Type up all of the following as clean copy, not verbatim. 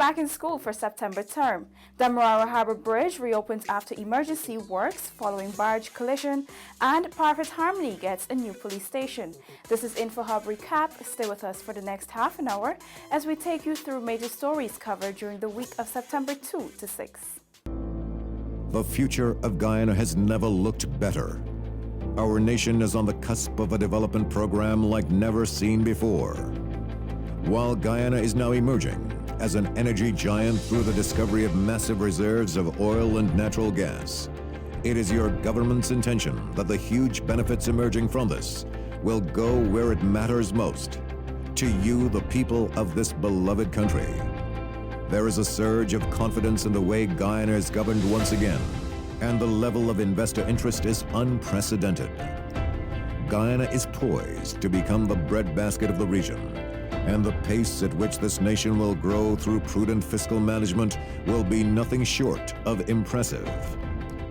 back in school for September term. Demerara Harbour Bridge reopens after emergency works following barge collision, and Parfait Harmony gets a new police station. This is InfoHub Recap. Stay with us for the next half an hour as we take you through major stories covered during the week of September 2 to 6. The future of Guyana has never looked better. Our nation is on the cusp of a development program like never seen before. While Guyana is now emerging as an energy giant through the discovery of massive reserves of oil and natural gas, it is your government's intention that the huge benefits emerging from this will go where it matters most, to you, the people of this beloved country. There is a surge of confidence in the way Guyana is governed once again, and the level of investor interest is unprecedented. Guyana is poised to become the breadbasket of the region, and the pace at which this nation will grow through prudent fiscal management will be nothing short of impressive.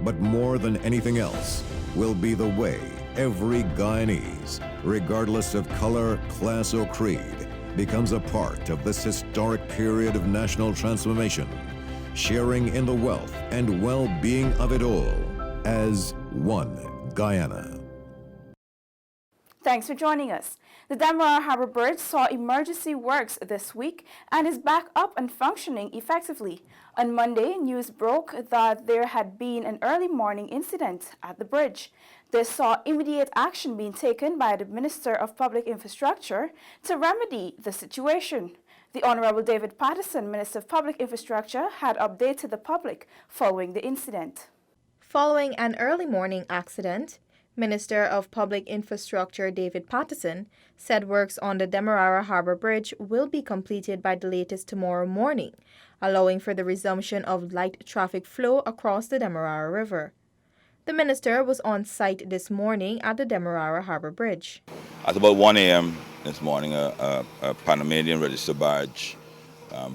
But more than anything else will be the way every Guyanese, regardless of color, class, or creed, becomes a part of this historic period of national transformation, sharing in the wealth and well-being of it all as one Guyana. Thanks for joining us. The Demerara Harbour Bridge saw emergency works this week and is back up and functioning effectively. On Monday, news broke that there had been an early morning incident at the bridge. This saw immediate action being taken by the Minister of Public Infrastructure to remedy the situation. The Honourable David Patterson, Minister of Public Infrastructure, had updated the public following the incident. Following an early morning accident, Minister of Public Infrastructure David Patterson said works on the Demerara Harbour Bridge will be completed by the latest tomorrow morning, allowing for the resumption of light traffic flow across the Demerara River. The minister was on site this morning at the Demerara Harbour Bridge. At about 1 a.m. this morning, a Panamanian registered barge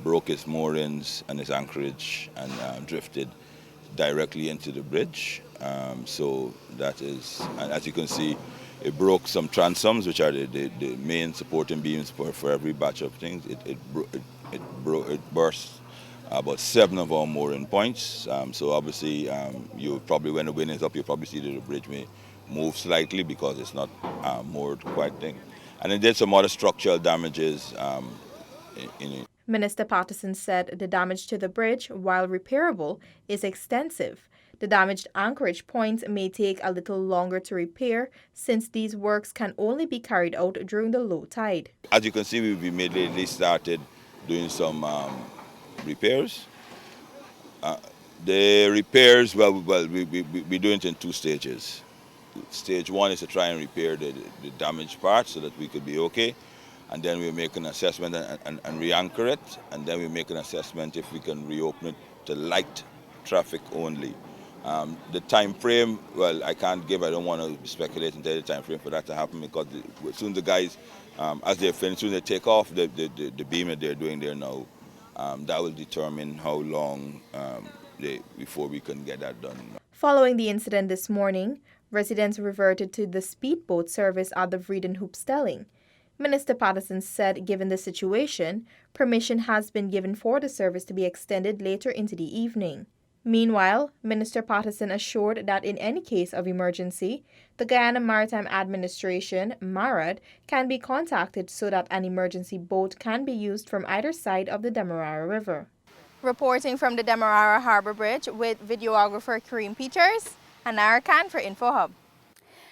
broke its moorings and its anchorage and drifted directly into the bridge. So that is, and as you can see, it broke some transoms, which are the main supporting beams for every batch of things. It burst about 7 of our mooring points. So obviously, you probably, when the wind is up, you probably see that the bridge may move slightly because it's not moored quite thing. And it did some other structural damages in it. Minister Patterson said the damage to the bridge, while repairable, is extensive. The damaged anchorage points may take a little longer to repair since these works can only be carried out during the low tide. As you can see, we immediately started doing some repairs. The repairs, we do it in 2 stages. Stage 1 is to try and repair the damaged part so that we could be okay. And then we make an assessment and re-anchor it. And then we make an assessment if we can reopen it to light traffic only. The time frame, well, I can't give, I don't want to speculate and tell the time frame for that to happen because as soon as the guys, as they're finished, soon they take off the beam that they're doing there now, that will determine how long before we can get that done. Following the incident this morning, residents reverted to the speedboat service at the Vredenhoop Stelling. Minister Patterson said given the situation, permission has been given for the service to be extended later into the evening. Meanwhile, Minister Patterson assured that in any case of emergency, the Guyana Maritime Administration, MARAD, can be contacted so that an emergency boat can be used from either side of the Demerara River. Reporting from the Demerara Harbour Bridge with videographer Kareem Peters and Nara Khan for InfoHub.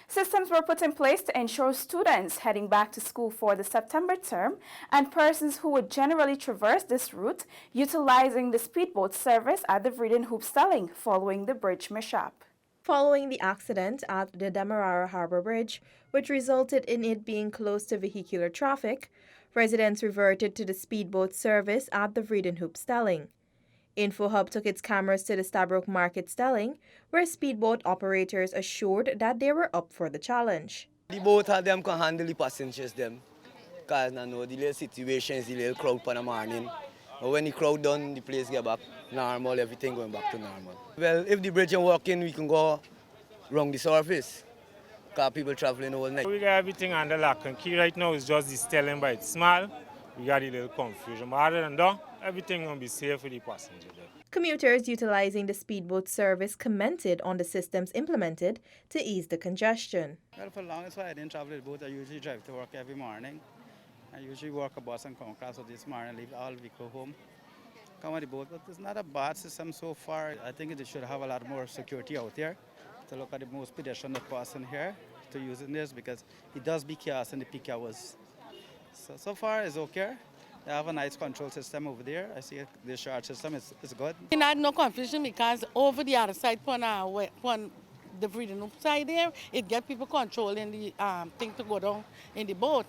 Systems were put in place to ensure students heading back to school for the September term and persons who would generally traverse this route utilizing the speedboat service at the Vredenhoop Stelling following the bridge mishap. Following the accident at the Demerara Harbour Bridge, which resulted in it being closed to vehicular traffic, residents reverted to the speedboat service at the Vredenhoop Stelling. InfoHub took its cameras to the Stabroek Market Stelling, where speedboat operators assured that they were up for the challenge. The boat had them can handle the passengers them, because I know the little situations, the little crowd for the morning. But when the crowd done, the place get back normal, everything going back to normal. Well, if the bridge ain't working, we can go around the surface, because people traveling all night. We got everything under lock and key right now is just the Stelling, but it's small. we got a little confusion. But other than that, everything will be safe for the passenger there. Commuters utilizing the speedboat service commented on the systems implemented to ease the congestion. Well, for the longest while I didn't travel with boat. I usually drive to work every morning. I usually work a bus and Concord, so this morning I leave all vehicle home. Come on the boat, but it's not a bad system so far. I think it should have a lot more security out here to look at the most pedestrian that person here to using this because it does be chaos in the peak hours. So far it's okay. They have a nice control system over there. I see the charge system is good. I had no confusion because over the other side, on the Freedom Loop side there, it get people controlling the thing to go down in the boat.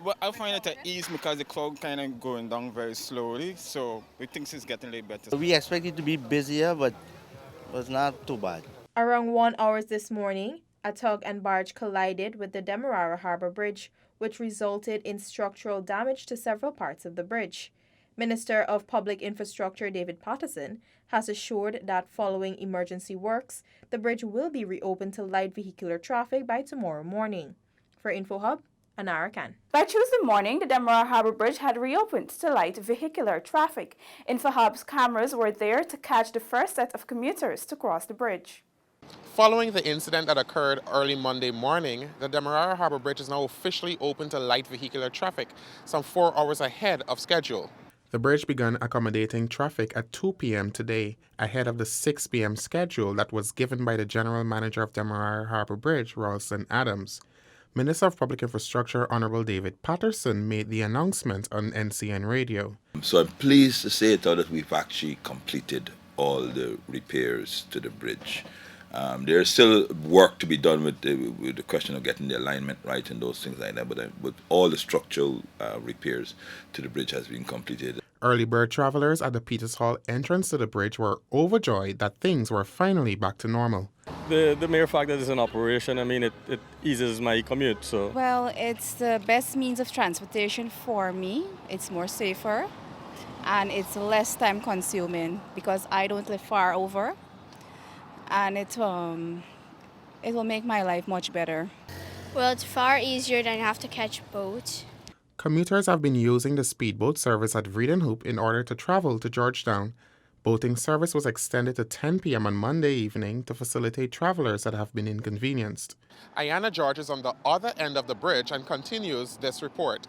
Well, I find it at ease because the cloud kind of going down very slowly, so we think it's getting a little better. We expect it to be busier, but it's not too bad. Around 1 hour this morning, a tug and barge collided with the Demerara Harbor Bridge, which resulted in structural damage to several parts of the bridge. Minister of Public Infrastructure David Patterson has assured that following emergency works, the bridge will be reopened to light vehicular traffic by tomorrow morning. For InfoHub, Anara Khan. By Tuesday morning, the Demerara Harbor Bridge had reopened to light vehicular traffic. InfoHub's cameras were there to catch the first set of commuters to cross the bridge. Following the incident that occurred early Monday morning, the Demerara Harbor Bridge is now officially open to light vehicular traffic, some 4 hours ahead of schedule. The bridge began accommodating traffic at 2 p.m. today, ahead of the 6 p.m. schedule that was given by the General Manager of Demerara Harbor Bridge, Ralston Adams. Minister of Public Infrastructure Honorable David Patterson made the announcement on NCN Radio. So I'm pleased to say that we've actually completed all the repairs to the bridge. There's still work to be done with the question of getting the alignment right and those things like that, but all the structural repairs to the bridge has been completed. Early bird travelers at the Peters Hall entrance to the bridge were overjoyed that things were finally back to normal. The mere fact that it's in operation, I mean, it eases my commute. So. Well, it's the best means of transportation for me. It's more safer and it's less time consuming because I don't live far over. And it will make my life much better. Well, it's far easier than have to catch a boat. Commuters have been using the speedboat service at Vredenhoop in order to travel to Georgetown. Boating service was extended to 10 p.m. on Monday evening to facilitate travelers that have been inconvenienced. Ayana George is on the other end of the bridge and continues this report.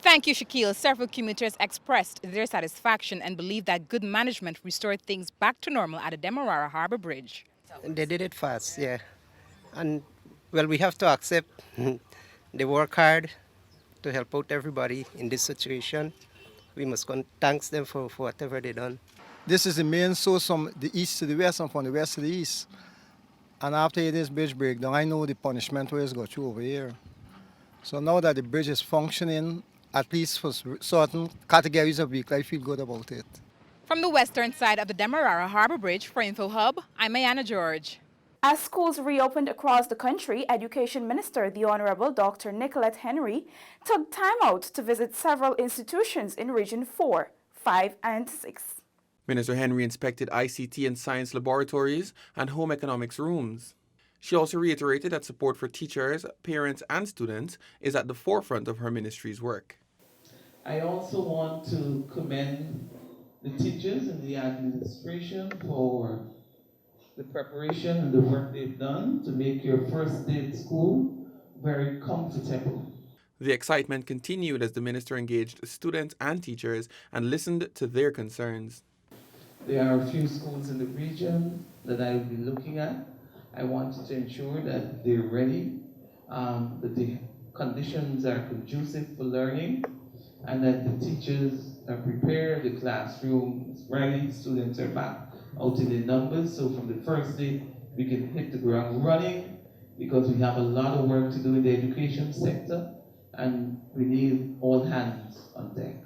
Thank you, Shaquille. Several commuters expressed their satisfaction and believe that good management restored things back to normal at the Demerara Harbor Bridge. They did it fast, yeah. And, well, we have to accept they work hard to help out everybody in this situation. We must thank them for whatever they done. This is the main source from the east to the west and from the west to the east. And after this bridge breakdown, I know the punishment was got through over here. So now that the bridge is functioning, at least for certain categories of vehicles, I feel good about it. From the western side of the Demerara Harbor Bridge for InfoHub, I'm Ayana George. As schools reopened across the country, Education Minister, the Honorable Dr. Nicolette Henry, took time out to visit several institutions in Region 4, 5, and 6. Minister Henry inspected ICT and science laboratories and home economics rooms. She also reiterated that support for teachers, parents, and students is at the forefront of her ministry's work. I also want to commend the teachers and the administration for the preparation and the work they've done to make your first day at school very comfortable. The excitement continued as the minister engaged students and teachers and listened to their concerns. There are a few schools in the region that I will be looking at. I wanted to ensure that they're ready, that the conditions are conducive for learning, and that the teachers are prepared, the classroom is ready, students are back out in the numbers. So from the first day, we can hit the ground running because we have a lot of work to do in the education sector, and we need all hands on deck.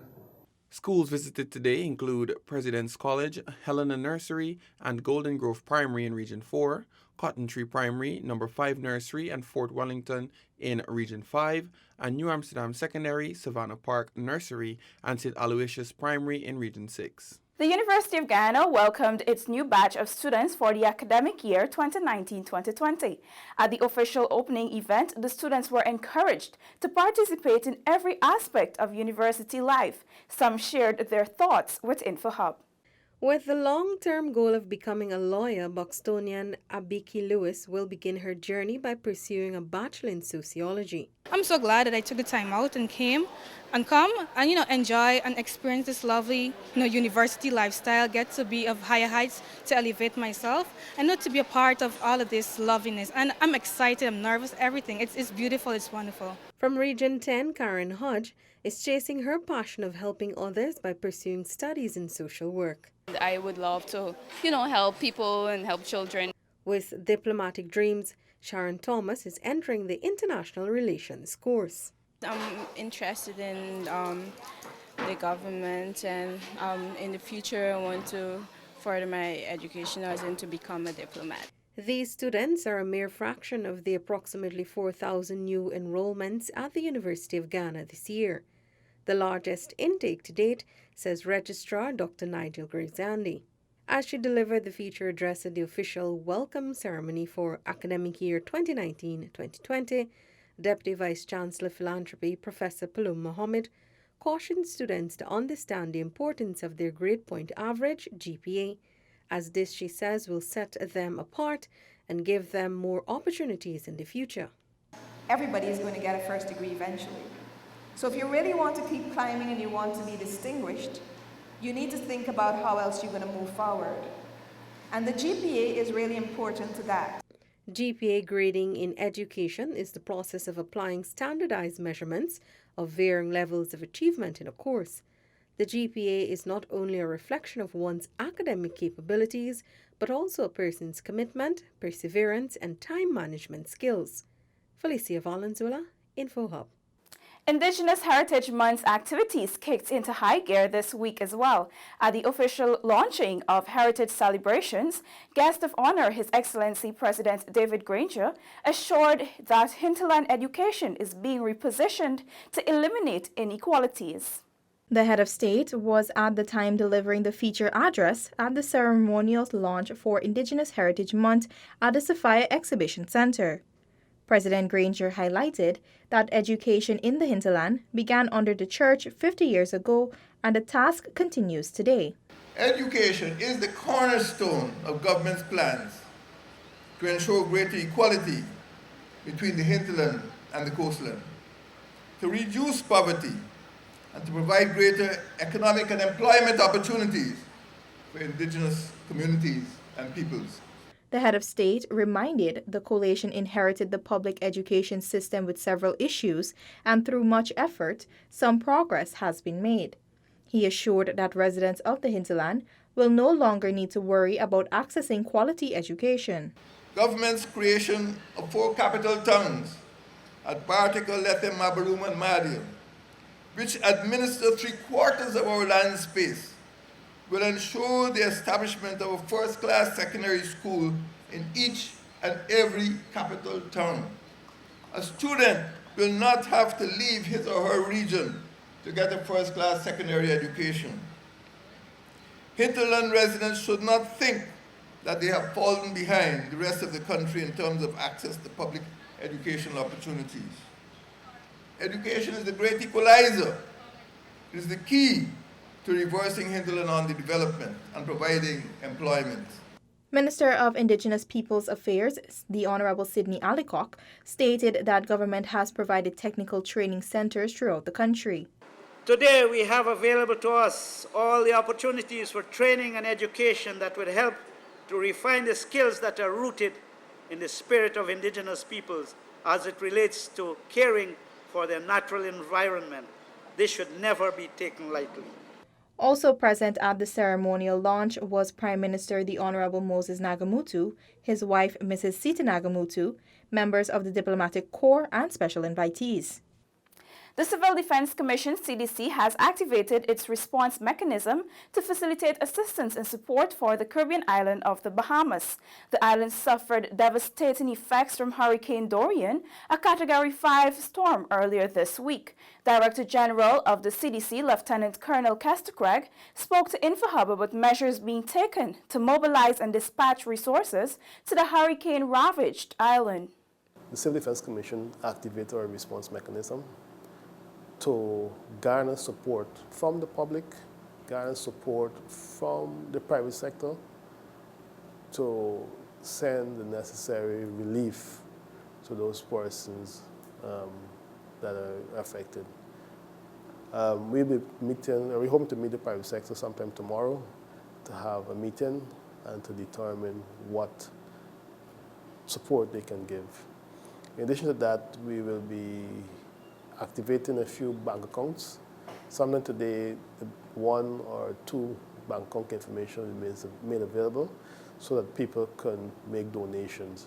Schools visited today include President's College, Helena Nursery, and Golden Grove Primary in Region 4, Cotton Tree Primary, Number 5 Nursery, and Fort Wellington in Region 5, and New Amsterdam Secondary, Savannah Park Nursery, and St. Aloysius Primary in Region 6. The University of Guyana welcomed its new batch of students for the academic year 2019-2020. At the official opening event, the students were encouraged to participate in every aspect of university life. Some shared their thoughts with InfoHub. With the long-term goal of becoming a lawyer, Buxtonian Abiki Lewis will begin her journey by pursuing a bachelor in sociology. I'm so glad that I took the time out and come and enjoy and experience this lovely university lifestyle, get to be of higher heights, to elevate myself, and not to be a part of all of this loveliness. And I'm excited, I'm nervous, everything. It's beautiful, it's wonderful. From Region 10, Karen Hodge is chasing her passion of helping others by pursuing studies in social work. I would love to, help people and help children. With diplomatic dreams, Sharon Thomas is entering the International Relations course. I'm interested in the government, and in the future I want to further my education as in to become a diplomat. These students are a mere fraction of the approximately 4,000 new enrollments at the University of Ghana this year. The largest intake to date, says Registrar Dr. Nigel Gravesandi. As she delivered the feature address at the official welcome ceremony for academic year 2019-2020, Deputy Vice-Chancellor Philanthropy Professor Palom Mohammed cautioned students to understand the importance of their grade point average GPA, as this, she says, will set them apart and give them more opportunities in the future. Everybody is going to get a first degree eventually. So if you really want to keep climbing and you want to be distinguished, you need to think about how else you're going to move forward. And the GPA is really important to that. GPA grading in education is the process of applying standardized measurements of varying levels of achievement in a course. The GPA is not only a reflection of one's academic capabilities, but also a person's commitment, perseverance, and time management skills. Felicia Valenzuela, InfoHub. Indigenous Heritage Month activities kicked into high gear this week as well. At the official launching of Heritage Celebrations, Guest of Honor His Excellency President David Granger assured that hinterland education is being repositioned to eliminate inequalities. The head of state was at the time delivering the feature address at the ceremonial launch for Indigenous Heritage Month at the Sophia Exhibition Center. President Granger highlighted that education in the hinterland began under the church 50 years ago, and the task continues today. Education is the cornerstone of government's plans to ensure greater equality between the hinterland and the coastland, to reduce poverty, and to provide greater economic and employment opportunities for indigenous communities and peoples. The head of state reminded the coalition inherited the public education system with several issues, and through much effort, some progress has been made. He assured that residents of the hinterland will no longer need to worry about accessing quality education. Government's creation of 4 capital towns at Particle, Lethem, Mabaroom, and Madiel, which administer 3/4 of our land space, will ensure the establishment of a first-class secondary school in each and every capital town. A student will not have to leave his or her region to get a first-class secondary education. Hinterland residents should not think that they have fallen behind the rest of the country in terms of access to public educational opportunities. Education is the great equalizer. It is the key to reversing hinterland underdevelopment and providing employment. Minister of Indigenous Peoples Affairs, the Honorable Sidney Alicock, stated that government has provided technical training centers throughout the country. Today we have available to us all the opportunities for training and education that would help to refine the skills that are rooted in the spirit of Indigenous peoples as it relates to caring for their natural environment. This should never be taken lightly. Also present at the ceremonial launch was Prime Minister the Honorable Moses Nagamutu, his wife Mrs. Sita Nagamutu, members of the Diplomatic Corps, and special invitees. The Civil Defense Commission, CDC, has activated its response mechanism to facilitate assistance and support for the Caribbean island of the Bahamas. The island suffered devastating effects from Hurricane Dorian, a Category 5 storm, earlier this week. Director General of the CDC, Lieutenant Colonel Kester Craig, spoke to InfoHub about measures being taken to mobilize and dispatch resources to the hurricane-ravaged island. The Civil Defense Commission activated our response mechanism to garner support from the public, garner support from the private sector to send the necessary relief to those persons that are affected. We hope to meet the private sector sometime tomorrow to have a meeting and to determine what support they can give. In addition to that, we will be activating a few bank accounts. Sometime today, one or two bank account information will be made available so that people can make donations.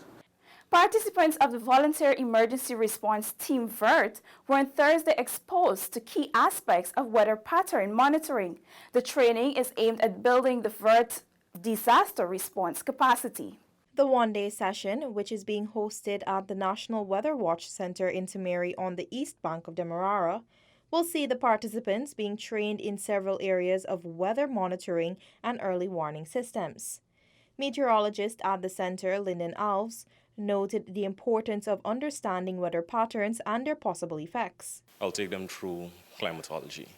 Participants of the Volunteer Emergency Response Team VERT were on Thursday exposed to key aspects of weather pattern monitoring. The training is aimed at building the VERT disaster response capacity. The one-day session, which is being hosted at the National Weather Watch Center in Timeri on the east bank of Demerara, will see the participants being trained in several areas of weather monitoring and early warning systems. Meteorologist at the center, Lyndon Alves, noted the importance of understanding weather patterns and their possible effects. I'll take them through climatology,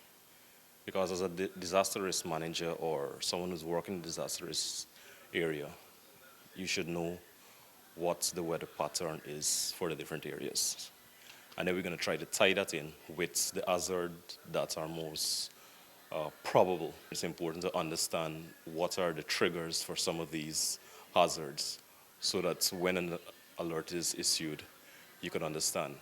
because as a disaster risk manager or someone who's working in the disaster risk area, you should know what the weather pattern is for the different areas. And then we're going to try to tie that in with the hazards that are most probable. It's important to understand what are the triggers for some of these hazards so that when an alert is issued, you can understand.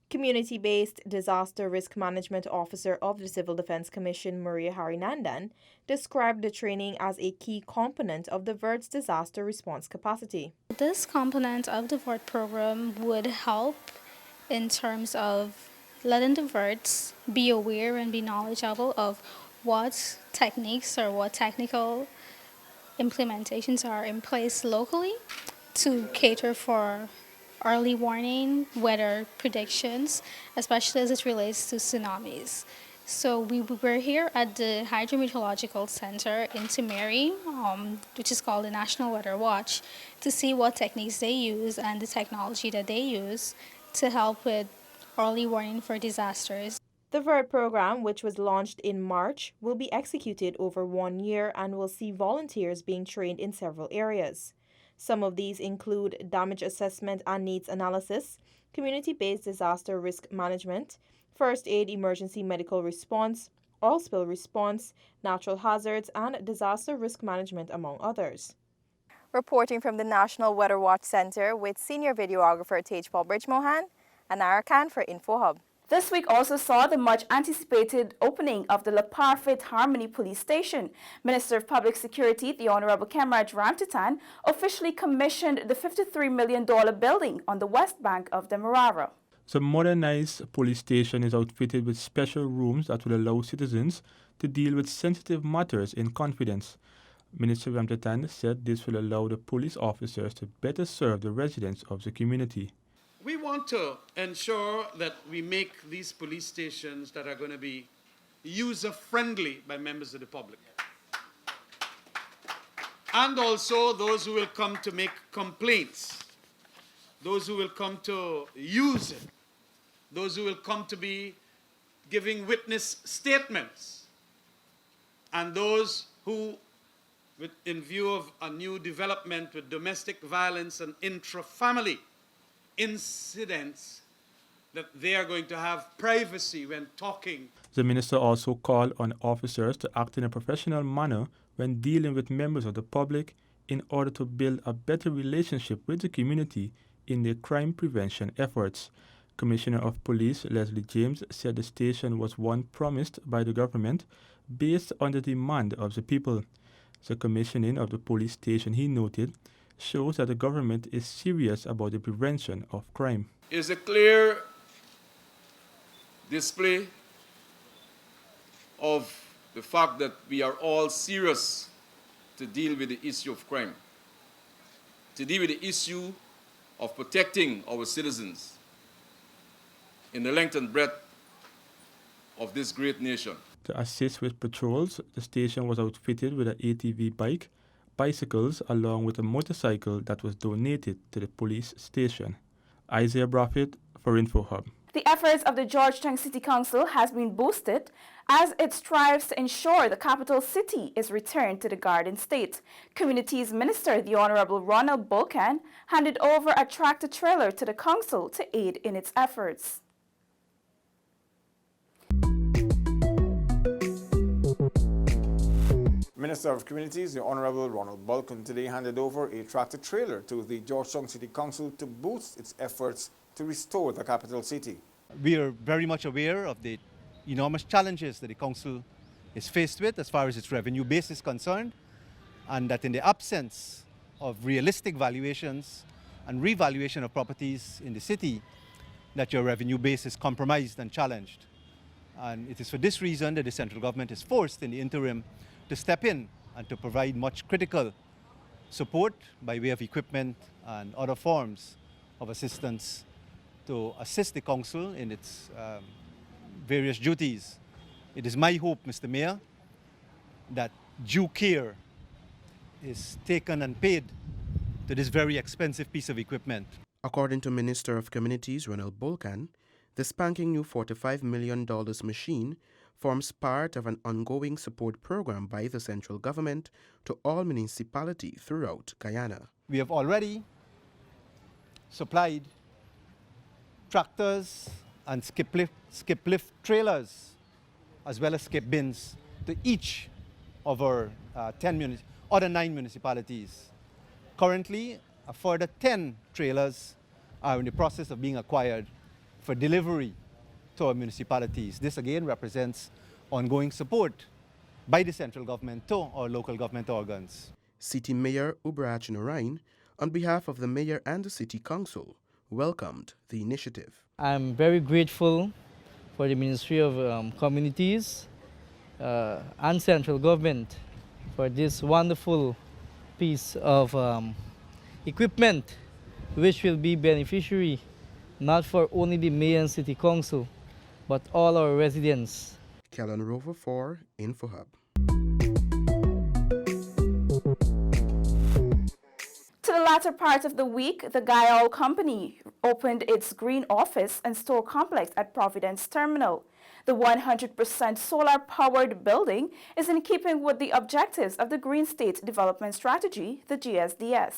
Community-based disaster risk management officer of the Civil Defense Commission, Maria Harinandan, described the training as a key component of the VERT's disaster response capacity. This component of the VERT program would help in terms of letting the VERTs be aware and be knowledgeable of what techniques or what technical implementations are in place locally to cater for early warning weather predictions, especially as it relates to tsunamis. So we were here at the Hydrometeorological Center in Timeri, which is called the National Weather Watch, to see what techniques they use and the technology that they use to help with early warning for disasters. The VERT program, which was launched in March, will be executed over 1 year and will see volunteers being trained in several areas. Some of these include damage assessment and needs analysis, community-based disaster risk management, first aid emergency medical response, oil spill response, natural hazards, and disaster risk management, among others. Reporting from the National Weather Watch Center with senior videographer Tejpal Bridge-Mohan, Anara Khan for InfoHub. This week also saw the much-anticipated opening of the La Parfait Harmony Police Station. Minister of Public Security, the Honorable Kemraj Ramtatan, officially commissioned the $53 million building on the west bank of Demerara. The modernized police station is outfitted with special rooms that will allow citizens to deal with sensitive matters in confidence. Minister Ramtatan said this will allow the police officers to better serve the residents of the community. We want to ensure that we make these police stations that are going to be user-friendly by members of the public. And also those who will come to make complaints, those who will come to use it, those who will come to be giving witness statements, and those who, in view of a new development with domestic violence and intra-family incidents, that they are going to have privacy when talking. The minister also called on officers to act in a professional manner when dealing with members of the public in order to build a better relationship with the community in their crime prevention efforts. Commissioner of Police Leslie James said the station was one promised by the government based on the demand of the people. The commissioning of the police station, he noted, shows that the government is serious about the prevention of crime. Is a clear display of the fact that we are all serious to deal with the issue of crime, to deal with the issue of protecting our citizens in the length and breadth of this great nation. To assist with patrols, the station was outfitted with an ATV bike, bicycles, along with a motorcycle that was donated to the police station. Isaiah Braffett for InfoHub. The efforts of the Georgetown City Council has been boosted as it strives to ensure the capital city is returned to the Garden State. Communities Minister, the Honorable Ronald Bulkan, handed over a tractor-trailer to the council to aid in its efforts. Minister of Communities, the Honorable Ronald Bulkan, today handed over a tractor-trailer to the Georgetown City Council to boost its efforts to restore the capital city. We are very much aware of the enormous challenges that the council is faced with as far as its revenue base is concerned, and that in the absence of realistic valuations and revaluation of properties in the city, that your revenue base is compromised and challenged. And it is for this reason that the central government is forced in the interim to step in and to provide much critical support by way of equipment and other forms of assistance to assist the council in its various duties. It is my hope, Mr. Mayor, that due care is taken and paid to this very expensive piece of equipment. According to Minister of Communities Ronald Bulkan, the spanking new $45 million machine forms part of an ongoing support program by the central government to all municipalities throughout Guyana. We have already supplied tractors and skip lift trailers as well as skip bins to each of our other 9 municipalities. Currently, a further 10 trailers are in the process of being acquired for delivery to our municipalities. This again represents ongoing support by the central government to our local government organs. City Mayor Ubrach Narain, on behalf of the Mayor and the City Council, welcomed the initiative. I'm very grateful for the Ministry of Communities and central government for this wonderful piece of equipment which will be beneficiary not for only the Mayor and City Council but all our residents. Kellen Rover for InfoHub. To the latter part of the week, the Guyana company opened its green office and store complex at Providence Terminal. The 100% solar-powered building is in keeping with the objectives of the Green State Development Strategy, the GSDS.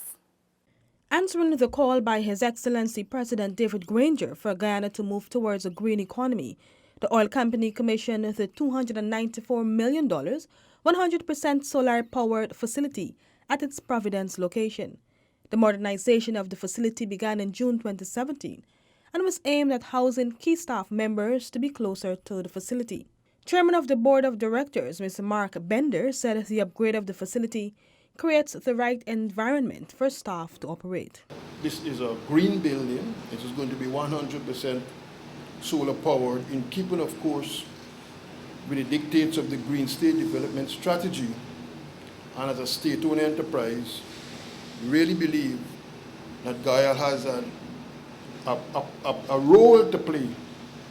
Answering the call by His Excellency President David Granger for Guyana to move towards a green economy, the oil company commissioned the $294 million, 100% solar-powered facility at its Providence location. The modernization of the facility began in June 2017 and was aimed at housing key staff members to be closer to the facility. Chairman of the Board of Directors, Mr. Mark Bender, said the upgrade of the facility creates the right environment for staff to operate. This is a green building. It is going to be 100% solar powered, in keeping, of course, with the dictates of the Green State Development Strategy. And as a state-owned enterprise, we really believe that Guyana has a role to play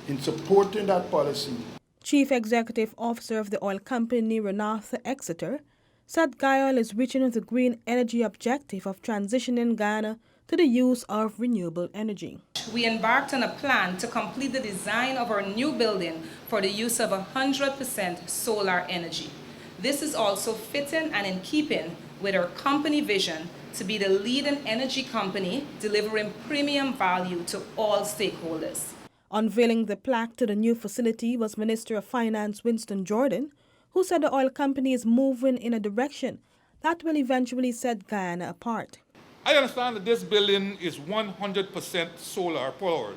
in supporting that policy. Chief Executive Officer of the oil company, Renath Exeter, said Guyana is reaching the green energy objective of transitioning Guyana to the use of renewable energy. We embarked on a plan to complete the design of our new building for the use of 100% solar energy. This is also fitting and in keeping with our company vision to be the leading energy company delivering premium value to all stakeholders. Unveiling the plaque to the new facility was Minister of Finance Winston Jordan, who said the oil company is moving in a direction that will eventually set Guyana apart. I understand that this building is 100% solar powered,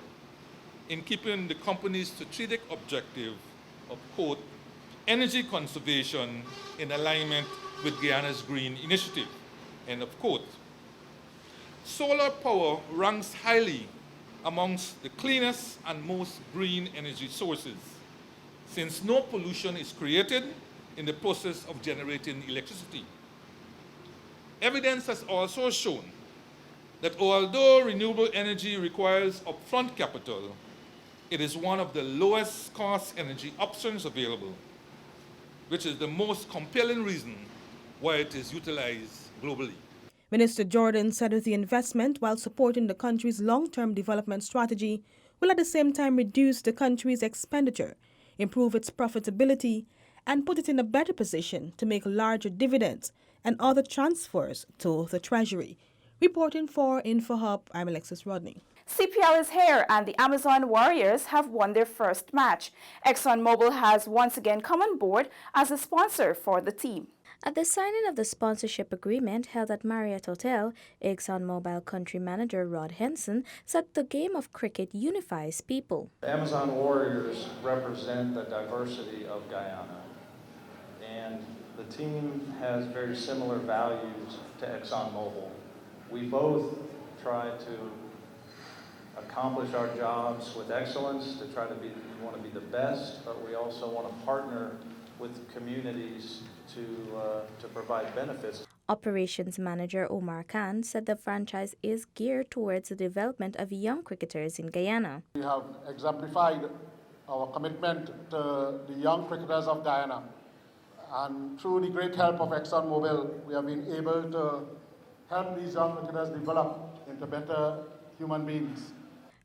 in keeping the company's strategic objective of, quote, energy conservation in alignment with Guyana's green initiative, end of quote. Solar power ranks highly amongst the cleanest and most green energy sources, since no pollution is created in the process of generating electricity. Evidence has also shown that although renewable energy requires upfront capital, it is one of the lowest cost energy options available, which is the most compelling reason why it is utilized globally. Minister Jordan said that the investment, while supporting the country's long-term development strategy, will at the same time reduce the country's expenditure, improve its profitability, and put it in a better position to make larger dividends and other transfers to the Treasury. Reporting for InfoHub, I'm Alexis Rodney. CPL is here and the Amazon Warriors have won their first match. ExxonMobil has once again come on board as a sponsor for the team. At the signing of the sponsorship agreement held at Marriott Hotel, ExxonMobil country manager Rod Henson said the game of cricket unifies people. The Amazon Warriors represent the diversity of Guyana, and the team has very similar values to ExxonMobil. We both try to accomplish our jobs with excellence, to try to be, we want to be the best, but we also want to partner with communities to provide benefits. Operations manager Omar Khan said the franchise is geared towards the development of young cricketers in Guyana. We have exemplified our commitment to the young cricketers of Guyana, and through the great help of ExxonMobil, we have been able to help these young cricketers develop into better human beings.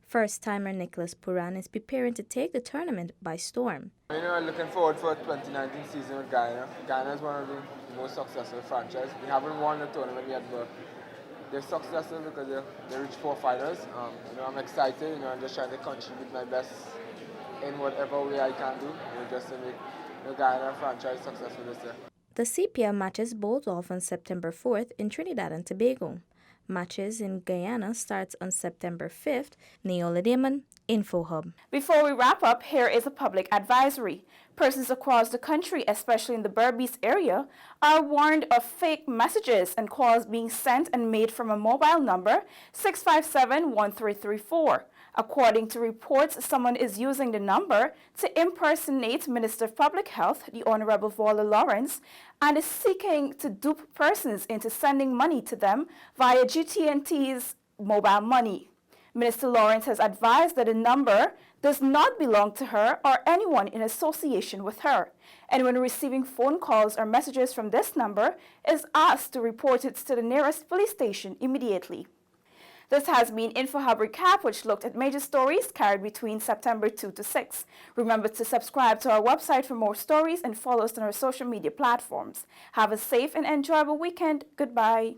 First-timer Nicholas Puran is preparing to take the tournament by storm. I'm looking forward for the 2019 season with Guyana. Guyana is one of the most successful franchises. We haven't won the tournament yet, but they're successful because they reached 4 finals. I'm excited. I'm just trying to contribute my best in whatever way I can do, just to make the Guyana franchise successful this year. The CPL matches bowled off on September 4th in Trinidad and Tobago. Matches in Guyana starts on September 5th. Neola Damon, InfoHub. Before we wrap up, here is a public advisory. Persons across the country, especially in the Berbice area, are warned of fake messages and calls being sent and made from a mobile number 657-1334. According to reports, someone is using the number to impersonate Minister of Public Health, the Honorable Vola Lawrence, and is seeking to dupe persons into sending money to them via GT&T's mobile money. Minister Lawrence has advised that the number does not belong to her or anyone in association with her. Anyone receiving phone calls or messages from this number is asked to report it to the nearest police station immediately. This has been InfoHub Recap, which looked at major stories carried between September 2 to 6. Remember to subscribe to our website for more stories and follow us on our social media platforms. Have a safe and enjoyable weekend. Goodbye.